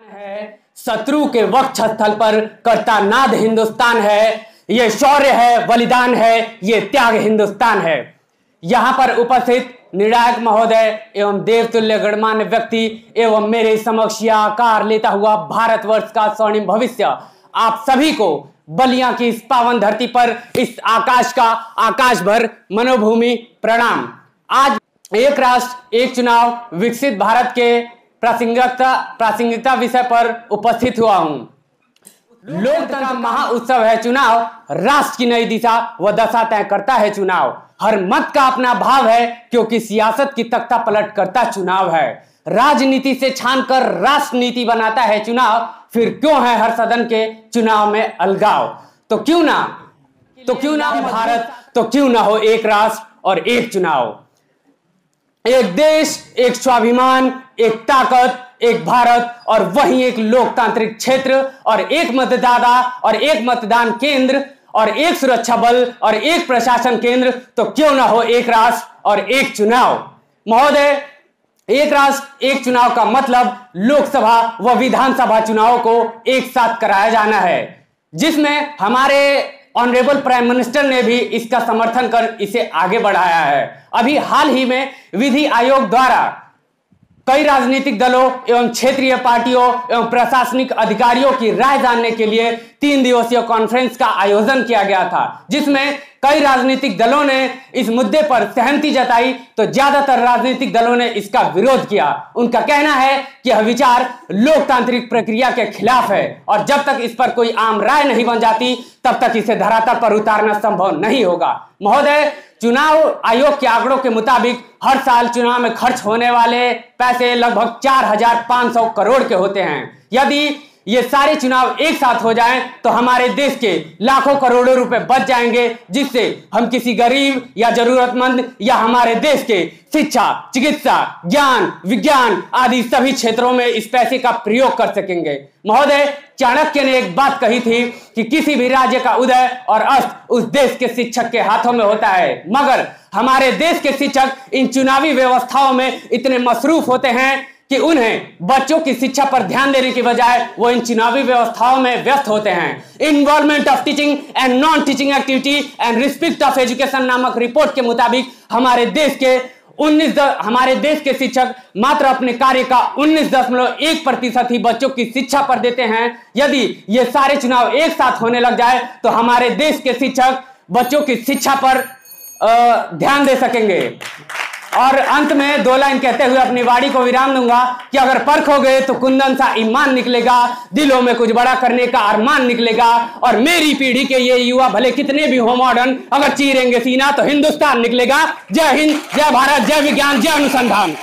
है शत्रु के वक्ष स्थल पर करता नाद हिंदुस्तान है। ये शौर्य है, बलिदान है, ये त्याग हिंदुस्तान है। यहाँ पर उपस्थित निर्णायक महोदय एवं देवतुल्य गणमान्य व्यक्ति एवं मेरे समक्ष आकार लेता हुआ भारतवर्ष का स्वर्णिम भविष्य, आप सभी को बलिया की इस पावन धरती पर इस आकाश का आकाश भर मनोभूमि प्रणाम। आज एक राष्ट्र एक चुनाव विकसित भारत के प्रासंगिकता विषय पर उपस्थित हुआ हूं। लोकतंत्र महाउत्सव है चुनाव, राष्ट्र की नई दिशा व दशा तय करता है चुनाव। हर मत का अपना भाव है क्योंकि सियासत की तख्ता पलट करता चुनाव है। राजनीति से छानकर राष्ट्र नीति बनाता है चुनाव। फिर क्यों है हर सदन के चुनाव में अलगाव? तो क्यों ना भारत, तो क्यों ना हो एक राष्ट्र और एक चुनाव। एक देश, एक स्वाभिमान, एक ताकत, एक भारत और वहीं एक लोकतांत्रिक क्षेत्र और एक मतदाता और एक मतदान केंद्र और एक सुरक्षा बल और एक प्रशासन केंद्र। तो क्यों ना हो एक राष्ट्र और एक चुनाव। महोदय, एक राष्ट्र एक चुनाव का मतलब लोकसभा व विधानसभा चुनावों को एक साथ कराया जाना है, जिसमें हमारे ऑनरेबल प्राइम मिनिस्टर ने भी इसका समर्थन कर इसे आगे बढ़ाया है। अभी हाल ही में विधि आयोग द्वारा कई राजनीतिक दलों एवं क्षेत्रीय पार्टियों एवं प्रशासनिक अधिकारियों की राय जानने के लिए 3 दिवसीय कॉन्फ्रेंस का आयोजन किया गया था, जिसमें कई राजनीतिक दलों ने इस मुद्दे पर सहमति जताई तो ज्यादातर राजनीतिक दलों ने इसका विरोध किया। उनका कहना है कि यह विचार लोकतांत्रिक प्रक्रिया के खिलाफ है और जब तक इस पर कोई आम राय नहीं बन जाती तब तक इसे धरातल पर उतारना संभव नहीं होगा। महोदय, चुनाव आयोग के आंकड़ों के मुताबिक हर साल चुनाव में खर्च होने वाले पैसे लगभग 4500 करोड़ के होते हैं। यदि ये सारे चुनाव एक साथ हो जाएं तो हमारे देश के लाखों करोड़ों रुपए बच जाएंगे, जिससे हम किसी गरीब या जरूरतमंद या हमारे देश के शिक्षा, चिकित्सा, ज्ञान, विज्ञान आदि सभी क्षेत्रों में इस पैसे का प्रयोग कर सकेंगे। महोदय, चाणक्य ने एक बात कही थी कि किसी भी राज्य का उदय और अस्त उस देश के शिक्षक के हाथों में होता है, मगर हमारे देश के शिक्षक इन चुनावी व्यवस्थाओं में इतने मसरूफ होते हैं कि उन्हें बच्चों की शिक्षा पर ध्यान देने की बजाय वो इन चुनावी व्यवस्थाओं में व्यस्त होते हैं। Involvement of teaching and non teaching activity and respect of education नामक रिपोर्ट के मुताबिक हमारे देश के शिक्षक मात्र अपने कार्य का 19.1% ही बच्चों की शिक्षा पर देते हैं। यदि ये सारे चुनाव एक साथ होने लग जाए तो हमारे देश के शिक्षक बच्चों की शिक्षा पर ध्यान दे सकेंगे। और अंत में 2 लाइन कहते हुए अपनी वाणी को विराम दूंगा कि अगर परख हो गए तो कुंदन सा ईमान निकलेगा, दिलों में कुछ बड़ा करने का अरमान निकलेगा और मेरी पीढ़ी के ये युवा भले कितने भी हो मॉडर्न, अगर चीरेंगे सीना तो हिंदुस्तान निकलेगा। जय हिंद, जय भारत, जय विज्ञान, जय अनुसंधान।